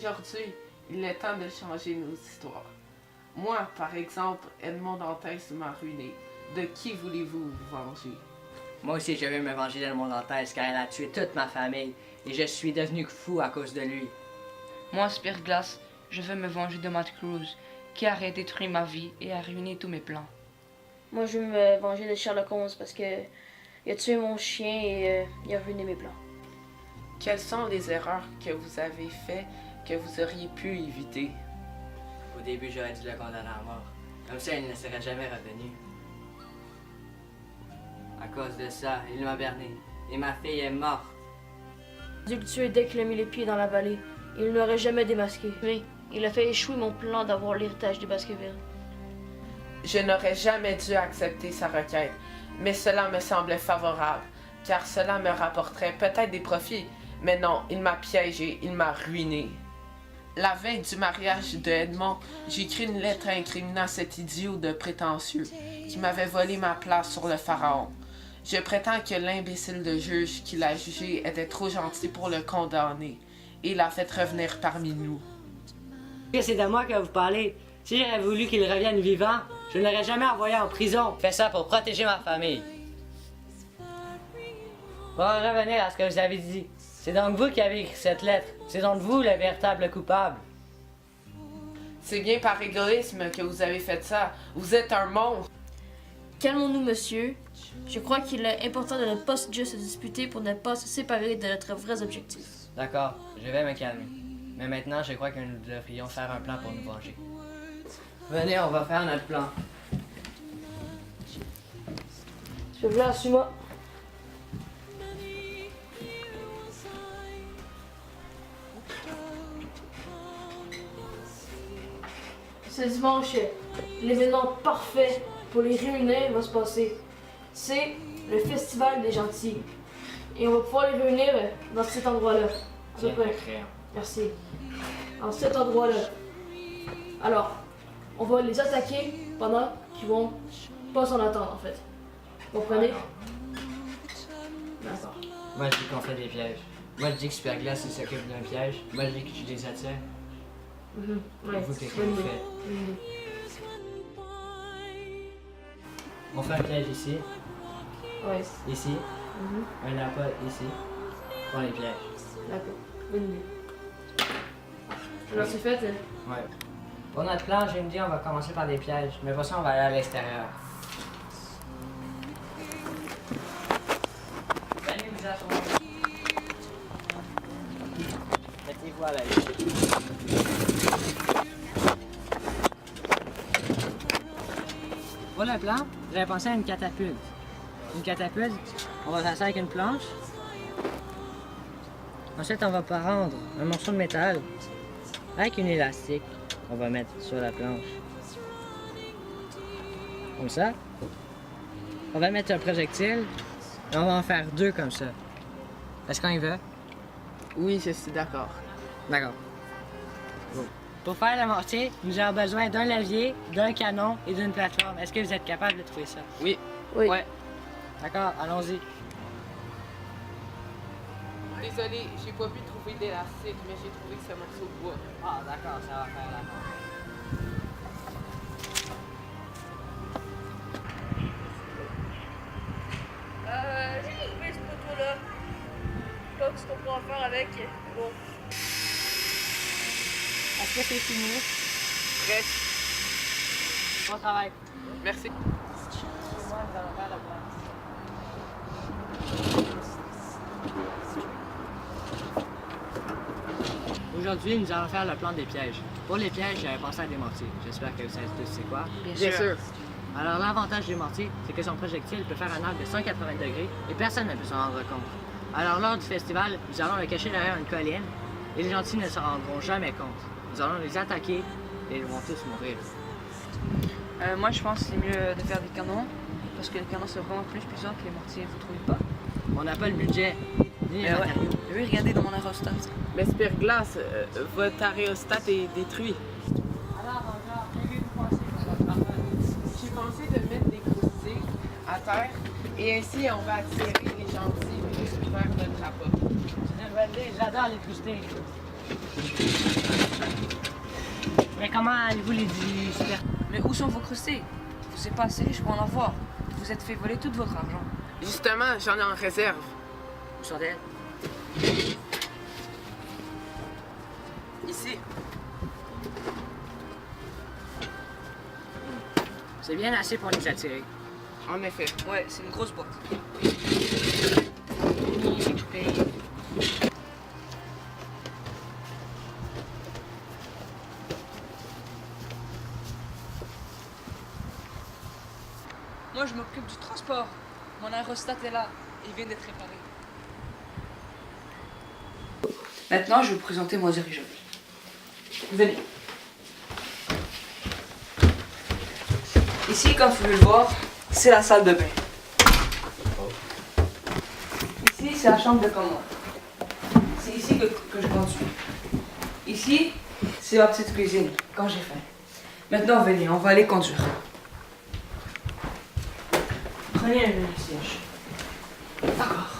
Aujourd'hui, il est temps de changer nos histoires. Moi, par exemple, Edmond Dantès m'a ruiné. De qui voulez-vous vous venger? Moi aussi, je veux me venger d'Edmond Dantès car elle a tué toute ma famille et je suis devenu fou à cause de lui. Moi, Spearglass, je veux me venger de Matt Cruz, qui a détruit ma vie et a ruiné tous mes plans. Moi, je veux me venger de Sherlock Holmes parce que il a tué mon chien et il a ruiné mes plans. Quelles sont les erreurs que vous avez faites que vous auriez pu éviter? Au début, j'aurais dû le condamner à mort. Comme ça, il ne serait jamais revenu. À cause de ça, il m'a berné. Et ma fille est morte. J'ai dû le tuer dès qu'il a mis les pieds dans la vallée. Il n'aurait jamais démasqué. Oui, il a fait échouer mon plan d'avoir l'héritage de Baskerville. Je n'aurais jamais dû accepter sa requête, mais cela me semblait favorable, car cela me rapporterait peut-être des profits. Mais non, il m'a piégé, il m'a ruiné. La veille du mariage de Edmond, j'ai écrit une lettre incriminant cet idiot de prétentieux qui m'avait volé ma place sur le pharaon. Je prétends que l'imbécile de juge qui l'a jugé était trop gentil pour le condamner et l'a fait revenir parmi nous. C'est de moi que vous parlez. Si j'aurais voulu qu'il revienne vivant, je ne l'aurais jamais envoyé en prison. Je fais ça pour protéger ma famille. Pour en revenir à ce que vous avez dit, c'est donc vous qui avez écrit cette lettre. C'est donc vous le véritable coupable. C'est bien par égoïsme que vous avez fait ça. Vous êtes un monstre. Calmons-nous, monsieur. Je crois qu'il est important de ne pas juste se disputer pour ne pas se séparer de notre vrai objectif. D'accord, je vais me calmer. Mais maintenant, je crois que nous devrions faire un plan pour nous venger. Venez, on va faire notre plan. Je veux là, suis-moi. Ce dimanche, l'événement parfait pour les réunir va se passer. C'est le Festival des Gentils. Et on va pouvoir les réunir dans cet endroit-là. À peu près. Merci. Dans cet endroit-là. Alors, on va les attaquer pendant qu'ils vont pas s'en attendre, en fait. Vous comprenez? D'accord. Moi, je dis qu'on fait des pièges. Moi, je dis que Spearglass, il s'occupe d'un piège. Moi, je dis que tu les attires. Ouais, Vous, qu'est-ce que bonne vous idée. faites? On fait un piège ici, Ouais, ici, un lapin ici, pour les pièges. d'accord. Bonne idée. Alors, c'est fait. Ouais. Pour notre plan, j'ai me dit on va commencer par des pièges, mais pour ça, on va aller à l'extérieur. Venez vous asseoir. Mettez-vous à l'aise. Pour le plan, j'avais pensé à une catapulte. Une catapulte, on va faire ça avec une planche. Ensuite, on va prendre un morceau de métal avec une élastique. On va mettre sur la planche. Comme ça. On va mettre un projectile et on va en faire deux comme ça. Est-ce qu'on y veut? Oui, je suis d'accord. D'accord. Bon. Pour faire le mortier, nous avons besoin d'un levier, d'un canon et d'une plateforme. Est-ce que vous êtes capable de trouver ça? Oui. Oui. Ouais. D'accord, allons-y. Désolé, j'ai pas pu trouver d'élastique, mais j'ai trouvé ce morceau de bois. Ah, d'accord, ça va faire l'affaire. J'ai trouvé ce poteau-là. Je sais pas ce qu'on peut en faire avec. Bon. Est-ce que c'est fini? Presque. Bon travail. Merci. Moi, nous allons faire le plan. Aujourd'hui, nous allons faire le plan des pièges. Pour les pièges, j'avais pensé à des mortiers. J'espère que vous savez tous c'est quoi. Bien sûr. Alors, l'avantage des mortiers, c'est que son projectile peut faire un angle de 180 degrés et personne ne peut s'en rendre compte. Alors, lors du festival, nous allons le cacher derrière une colline et les gentils ne s'en rendront jamais compte. Nous allons les attaquer et ils vont tous mourir. Moi, je pense que c'est mieux de faire des canons, parce que les canons sont vraiment plus puissants que les mortiers, vous trouvez pas? On n'a pas le budget, ni les matériaux. Oui, regardez dans mon aérostat. Mais Spearglass, votre aérostat est détruit. Alors, encore, qu'avez-vous pensé pour votre affaire? J'ai pensé de mettre des croustilles à terre et ainsi on va attirer les gentils vers notre appât. C'est une bonne idée, j'adore les croustilles. Mais comment allez-vous les super... Mais où sont vos crustés? Vous n'êtes pas assez riche pour en avoir. Vous êtes fait voler tout votre argent. Justement, j'en ai en réserve. Où sont-elles? Ici. C'est bien assez pour les attirer. En effet. Ouais, c'est une grosse boîte. Oui, c'est coupé. Moi, je m'occupe du transport. Mon aérostat est là. Il vient d'être réparé. Maintenant, je vais vous présenter mon dirigeant. Venez. Ici, comme vous pouvez le voir, c'est la salle de bain. Ici, c'est la chambre de commande. C'est ici que je conduis. Ici, c'est ma petite cuisine, quand j'ai faim. Maintenant, venez, on va aller conduire. Prenez un siège. D'accord.